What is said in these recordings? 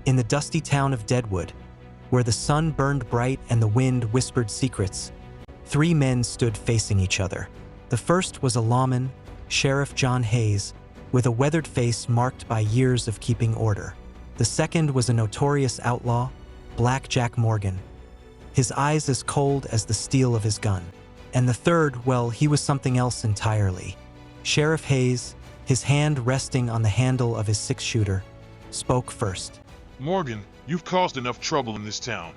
In the dusty town of Deadwood, where the sun burned bright and the wind whispered secrets, three men stood facing each other. The first was a lawman, Sheriff John Hayes, with a weathered face marked by years of keeping order. The second was a notorious outlaw, Black Jack Morgan, his eyes as cold as the steel of his gun. And the third, well, he was something else entirely. Sheriff Hayes, his hand resting on the handle of his six-shooter, spoke first. Morgan, you've caused enough trouble in this town.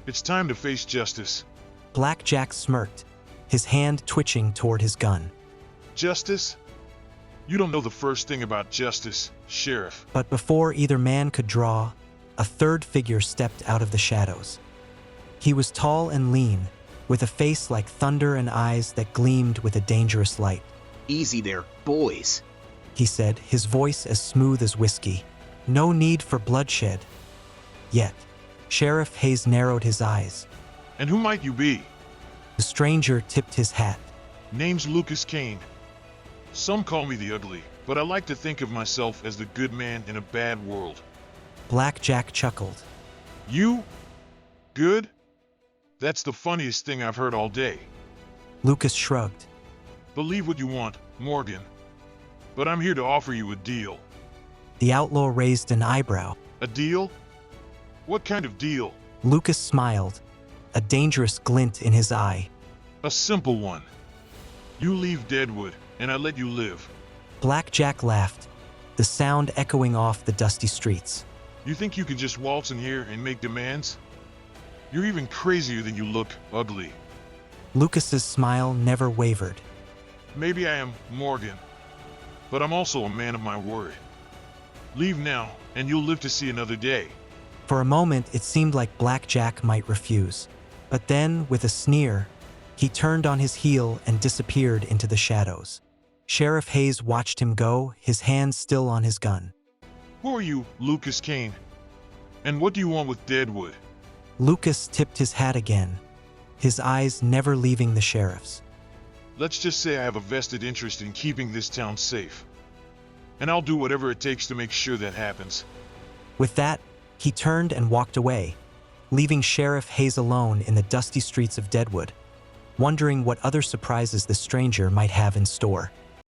It's time to face justice. Black Jack smirked, his hand twitching toward his gun. Justice? You don't know the first thing about justice, Sheriff. But before either man could draw, a third figure stepped out of the shadows. He was tall and lean, with a face like thunder and eyes that gleamed with a dangerous light. Easy there, boys, he said, his voice as smooth as whiskey. No need for bloodshed. Yet, Sheriff Hayes narrowed his eyes. And who might you be? The stranger tipped his hat. Name's Lucas Kane. Some call me the Ugly, but I like to think of myself as the good man in a bad world. Black Jack chuckled. You? Good? That's the funniest thing I've heard all day. Lucas shrugged. Believe what you want, Morgan. But I'm here to offer you a deal. The outlaw raised an eyebrow. A deal? What kind of deal? Lucas smiled, a dangerous glint in his eye. A simple one. You leave Deadwood, and I let you live. Black Jack laughed, the sound echoing off the dusty streets. You think you can just waltz in here and make demands? You're even crazier than you look, Ugly. Lucas's smile never wavered. Maybe I am Morgan, but I'm also a man of my word. Leave now, and you'll live to see another day. For a moment, it seemed like Black Jack might refuse. But then, with a sneer, he turned on his heel and disappeared into the shadows. Sheriff Hayes watched him go, his hand still on his gun. Who are you, Lucas Kane? And what do you want with Deadwood? Lucas tipped his hat again, his eyes never leaving the sheriff's. Let's just say I have a vested interest in keeping this town safe. And I'll do whatever it takes to make sure that happens. With that, he turned and walked away, leaving Sheriff Hayes alone in the dusty streets of Deadwood, wondering what other surprises the stranger might have in store.